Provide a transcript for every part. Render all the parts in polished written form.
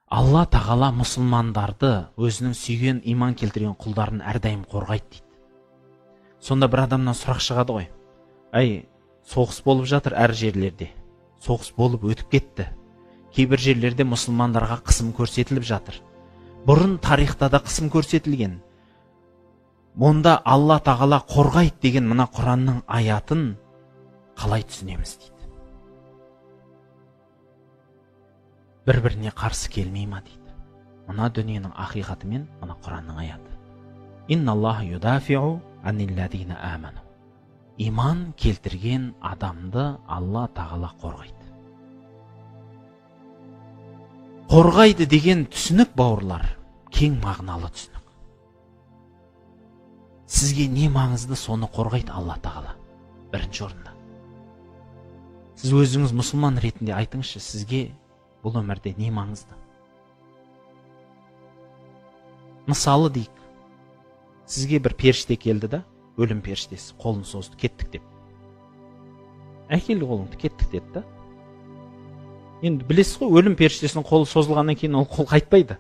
Алла тағала мұсылмандарды, өзінің сүйген иман келтірген құлдарын әрдайым қорғайды дейді. Сонда бір адамнан сұрақ шығады ғой. Соғыс болып жатыр әр жерлерде. Соғыс болып өтіп кетті. Кейбір жерлерде мұсылмандарға қысым көрсетіліп жатыр. Бұрын тарихта да қысым көрсетілген. Онда Алла тағала қорғайды деген мына Құранның аятын қалай түсінеміз дейді. Бір-біріне қарсы келмей ма дейді. Мына дүниенің ақиқаты мен мына Құранның аяты. Инналлаха юдафиу анилладина аману. Иман келтірген адамды Алла тағала қорғайды. Қорғайды деген түсінік, бауырлар, кең мағыналы түсінік. Сізге не маңызды, соны қорғайды Алла тағала бірінші орында. Сіз өзіңіз мұсылман ретінде айтыңызшы, сізге бұл өмірде не маңызды? Мысалы дейік, сізге бір періште келді да, өлім періштесі, қолын созды, кеттік деп. Әкелді қолыңды, кеттік деді да. Енді білесіз ғой, өлім періштесінің қолы созылғаннан кейін ол қол қайтпайды.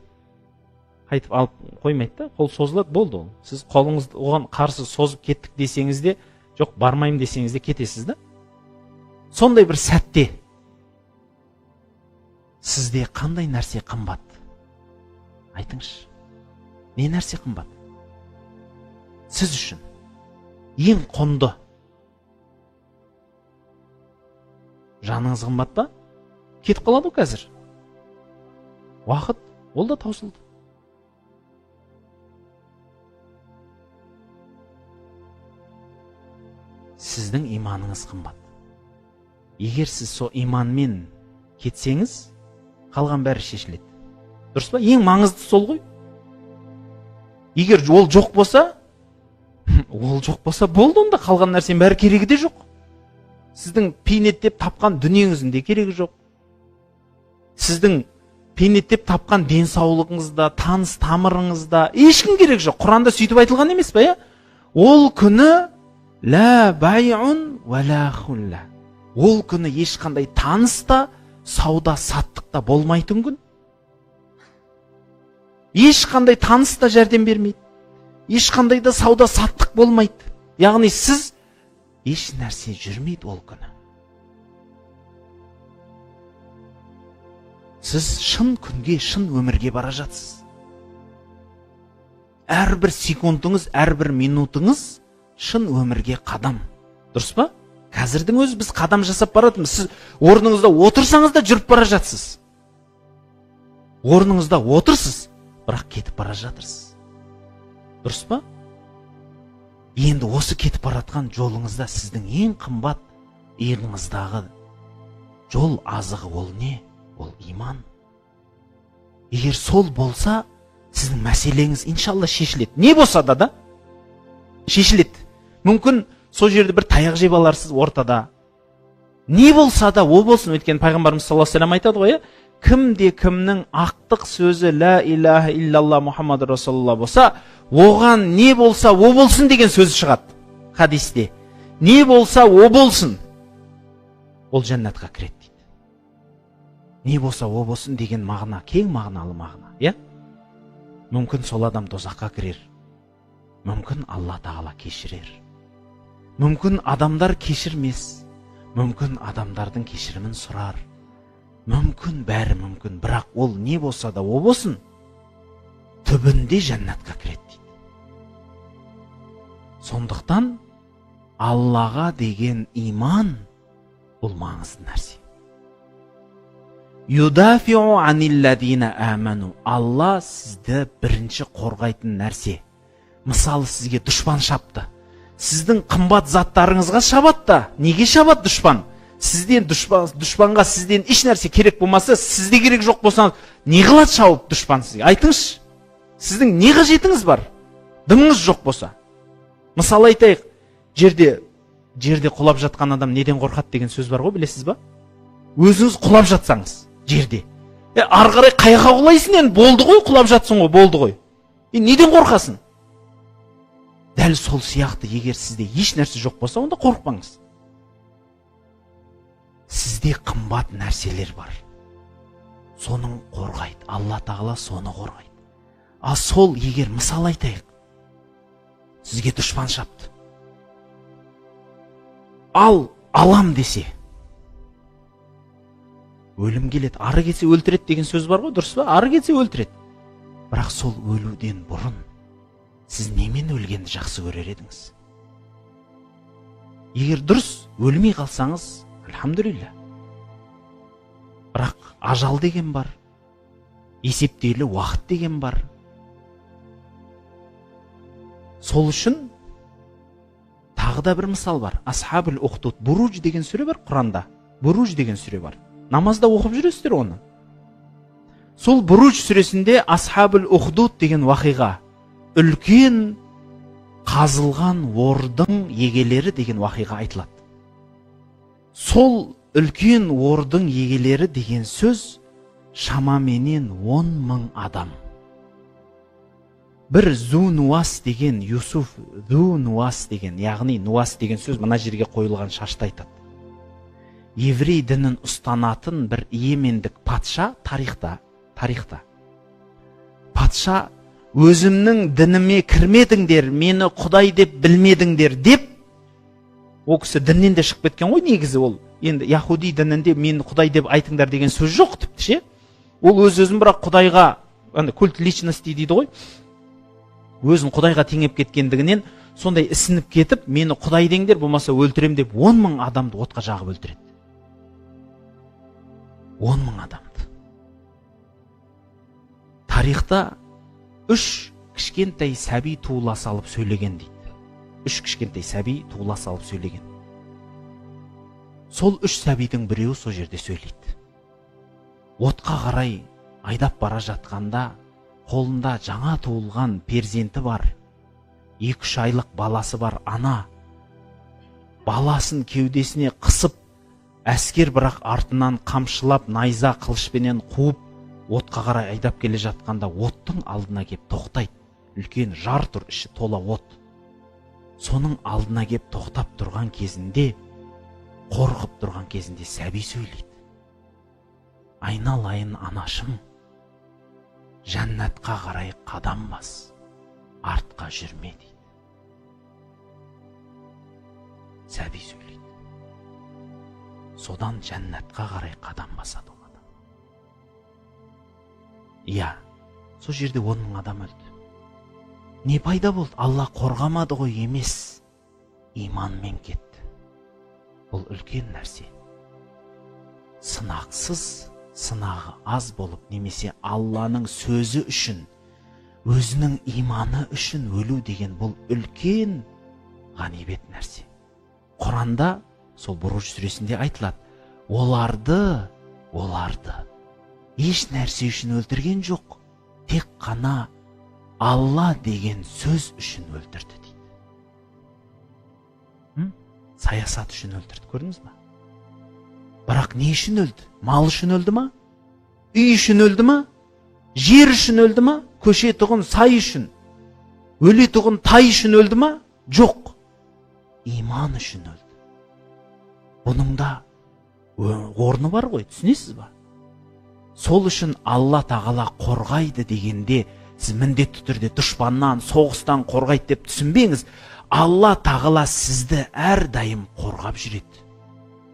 Қайтып алып қоймайды да, қол созылады, болды ол. Сіз қолыңызды оған қарсы созып кеттік десеңіз де, жоқ бармайым десеңіз де кетесіз да. Сондай бір сәтте сізде қандай нәрсе қымбат? Айтыңызшы. Не нәрсе қымбат? Сіз үшін ең құнды. Жаныңыз қымбат па? Кетіп қалады қазір. Уақыт, ол да таусылды. Сіздің иманыңыз қымбат. Егер сіз со иманмен кетсеңіз, қалған бәрі шешіледі. Дұрыс па? Ең маңызды сол ғой. Егер ол жоқ болса, болды, онда қалған нәрсенің бәрі керегі де жоқ. Сіздің пейнеттеп тапқан дүниеңіздің де керегі жоқ. Сіздің пейнеттеп тапқан денсаулығыңызда, таныс тамырыңызда ешкім керек жоқ. Құранда сөйтіп айтылған емес па, я? Ол күні ла байун ва ла хулла. Ол күні ешқандай таныста, сауда саттықта болмайтын күн. Ешқандай таныста жәрдем бермейді. Ешқандай да сауда саттық болмайды. Яғни сіз еш нәрсе жүрмейді ол күні. Сіз шын күнге, шын өмірге бара жатсыз. Әрбір секундыңыз, әрбір минутыңыз шын өмірге қадам. Дұрыс па? Қазірдің өзі біз қадам жасап баратымыз. Сіз орныңызда отырсаңыз да жүріп бара жатсыз. Орныңызда отырсыз, бірақ кетіп бара жатырсыз. Дұрыс па? Енді осы кетіп баратқан жолыңызда сіздің ең қымбат иығыңыздағы жол азығы ол не? Ол иман. Егер сол болса, сіздің мәселеңіз иншалла шешіледі. Не болса да шешіледі. Мүмкін сол жерде бір таяқ жеп аларсыз ортада. Не болса да о болсын. Өйткені пайғамбарымыз саллаллаху алейхи ва саллям айтады ғой, кімде кімнің ақтық сөзі ла илаха иллалла Мұхаммад расулалла болса, оған не болса о болсын деген сөз шығады хадисте. Не болса о болсын, ол жәннатқа кіреді дейді. Не болса о болсын деген мағына, кең мағыналы мағына, я? Мүмкін сол адам дозаққа кірер. Мүмкін Алла тағала кешірер. Мүмкін адамдар кешірмес. Мүмкін адамдардың кешірімін сұрар. Мүмкін, бәрі мүмкін, бірақ ол не болса да о болсын, түбінде жәннатқа кіреді дейді. Сондықтан Аллаға деген иман бұл маңызды нәрсе. Юдафиу анилладина аману. Алла сізді бірінші қорғайтын нәрсе. Мысалы, сізге дұшпан шапты. Сіздің қымбат заттарыңызға шабады да. Неге шабады дұшпан? Дұшпанға сізден еш нәрсе керек болмаса, сізде керек жоқ болса, не қылады шауып дұшпан сізге? Айтыңызшы. Сіздің не қажетіңіз бар? Дымыңыз жоқ болса. Мысалы айтайық, жерде құлап жатқан адам неден қорқады деген сөз бар ғой, білесіз ба? Өзіңіз құлап жатсаңыз жерде. Ары қарай қайға құлайсың енді? Болды ғой, құлап жатсың ғой, болды ғой. Неден қорқасың? Дәл сол сияқты, егер сізде еш нәрсе жоқ болса, онда қорықпаңыз. Сізде қымбат нәрселер бар. соның қорғайды. Алла тағала соны қорғайды. А сол егер мысал айтайық, сізге дұшпан шапты. Ал, алам десе, өлім келеді. Ары кетсе өлтіреді деген сөз бар ғой, дұрыс па? Ары кетсе өлтіреді. Бірақ сол өлуден бұрын сіз немен өлгенді жақсы көрер едіңіз? Егер дұрыс өлмей қалсаңыз, альхамдулилля. Бірақ ажал деген бар, есептейлі уақыт деген бар. Сол үшін тағы да бір мысал бар. Асхабул Ухдуд, Буруж деген сүре бар Құранда. Буруж деген сүре бар. Намазда оқып жүресіздер оны. Сол Буруж сүресінде Асхабул Ухдуд деген уақиға, үлкен қазылған ордың егелері деген уақиға айтылады. Сол үлкен ордың егелері деген сөз шамаменен 10.000 адам. Бір Зу-Нуас деген, Юсуф Зу-Нуас деген, яғни Нуас деген сөз мына жерге қойылған шашты айтады. Еврей дінін ұстанатын бір иемендік патша тарихта. Патша өзімнің дініме кірмедіңдер, мені Құдай деп білмедіңдер деп, ол кісі діннен де шығып кеткен ғой негізі ол. Енді Яхуди дінінде мені Құдай деп айтыңдар деген сөз жоқ тіпті ше. Ол өз-өзін бірақ Құдайға, культ личности дейді ғой, өзін Құдайға теңеп кеткендігінен сондай ісініп кетіп, мені Құдай деңдер, болмаса өлтірем деп 10.000 адамды отқа жағып өлтіреді. 10.000 адамды. Тарихта 3 кішкентай сәби туыла салып сөйлеген дейді. 3 кішкентай сәби туыла салып сөйлеген. Сол 3 сәбидің біреуі сол жерде сөйлейді. Отқа қарай айдап бара жатқанда қолында жаңа туылған перзенті бар. 2-3 айлық баласы бар ана. Баласын кеудесіне қысып, әскер бірақ артынан қамшылап, найза қылышпенен қуып, отқа қарай айдап келе жатқанда оттың алдына кеп тоқтайды. Үлкен жар тұр, іші тола от. Соның алдына кеп тоқтап тұрған кезінде, қорқып тұрған кезінде сәби сөйлейді. Айналайын анашым, жәннатқа қарай қадам бас, артқа жүрме дейді. Сәби сөйлейді. Содан жәннатқа қарай қадам басады ол адам. Иә, сол жерде 10.000 адам өлді. Не пайда болды? Алла қорғамады ғой емес, иманмен кетті. Бұл үлкен нәрсе. Сынақсыз, сынағы аз болып, немесе Алланың сөзі үшін, өзінің иманы үшін өлу деген бұл үлкен ғанибет нәрсе. Құранда сол Буруж сүресінде айтылады, оларды еш нәрсе үшін өлтірген жоқ, тек қана Алла деген сөз үшін өлтірді дейді. Саясат үшін өлтірді, көрдіңіз ба? Бірақ не үшін өлді? Мал үшін өлді ма? Үй үшін өлді ма? Жер үшін өлді ма? Көше тұғын сай үшін, өлі тұғын тай үшін өлді ма? Жоқ. Иман үшін өлді. Бұның да орны бар ғой, түсінесіз ба? Сол үшін Алла тағала қорғайды дегенде, сіз міндетті түрде дұшпаннан, соғыстан қорғайды деп түсінбеңіз. Алла тағала сізді әрдайым қорғап жүреді.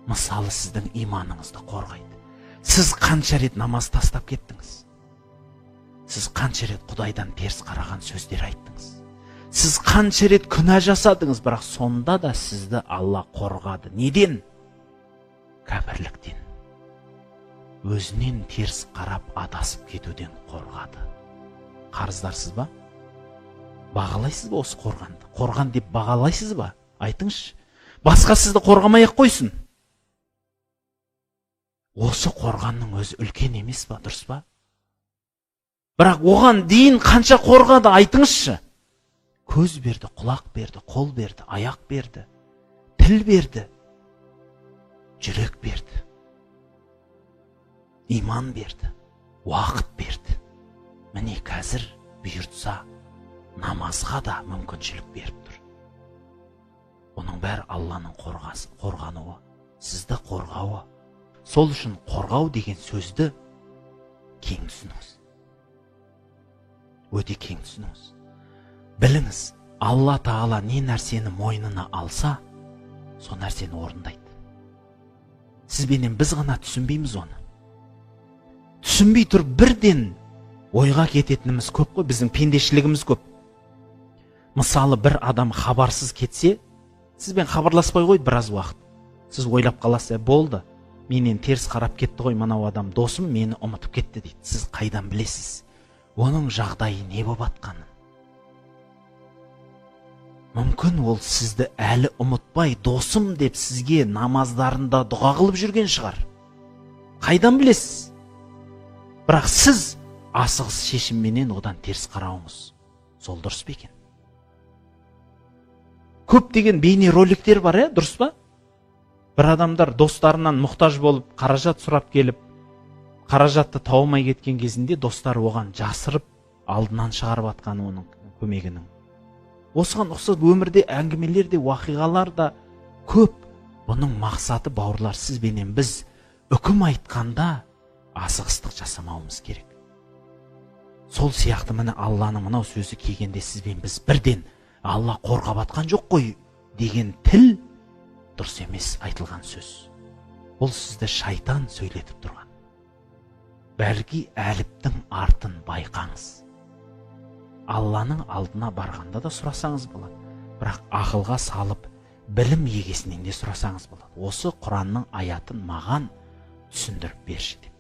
Мысалы, сіздің иманыңызды қорғайды. Сіз қанша рет намаз тастап кеттіңіз? Сіз қанша рет Құдайдан теріс қараған сөздер айттыңыз? Сіз қанша рет күнә жасадыңыз, бірақ сонда да сізді Алла қорғады. Неден? Кәпірліктен. Өзінен теріс қарап адасып кетуден қорғады. Қарыздарсыз ба? Бағалайсыз ба осы қорғанды? Қорған деп бағалайсыз ба? Айтыңызшы. Басқа сізді қорғамай-ақ қойсын. Осы қорғанның өзі үлкен емес па, дұрыс па? Бірақ оған дейін қанша қорғады, айтыңызшы. Көз берді, құлақ берді, қол берді, аяқ берді, тіл берді, жүрек берді, иман берді, уақыт берді. Міне қазір бұйыртса намазға да мүмкіншілік беріп тұр. Оның бәрі Алланың қорғануы, сізді қорғауы. Сол үшін қорғау деген сөзді кең түсініңіз. Өте кең түсініңіз. Біліңіз, Алла Тағала не нәрсені мойнына алса, сол нәрсені орындайды. Сізбенен біз ғана түсінбейміз оны. Түсінбей тұр бірден ойға кететініміз көп қой, біздің пендешілігіміз көп. Мысалы, бір адам хабарсыз кетсе, сізбен хабарласпай қойды біраз уақыт. Сіз ойлап қаласыз, болды, менен теріс қарап кетті ғой мынау адам, досым мені ұмытып кетті дейді. Сіз қайдан білесіз оның жағдайы не болып жатқанын? Мүмкін ол сізді әлі ұмытпай, досым деп сізге намаздарында дұға қылып жүрген шығар. Қайдан білесіз? Бірақ сіз асығыс шешімменен одан теріс қарауыңыз сол дұрыс па екен? Көп деген бейне роликтер бар, дұрыс па? Бір адамдар достарынан мұқтаж болып, қаражат сұрап келіп, қаражатты тауымай кеткен кезінде достары оған жасырып, алдынан шығарып атқан оның көмегінің. Осыған ұқсас өмірде әңгімелерде, уақиғаларда көп. Бұның мақсаты, бауырлар, сізбенен біз үкім айтқанда асығыстық жасамауымыз керек. Сол сияқты міне Алланың мынау сөзі келгенде сізбен біз бірден Алла қорғап атқан жоқ қой деген тіл дұрыс емес айтылған сөз. Бұл сізді шайтан сөйлетіп тұрған. Бәлки әліптің артын байқаңыз. Алланың алдына барғанда да сұрасаңыз болады. Бірақ ақылға салып, білім егесінен де сұрасаңыз болады. Осы Құранның аятын маған түсіндіріп берші деп.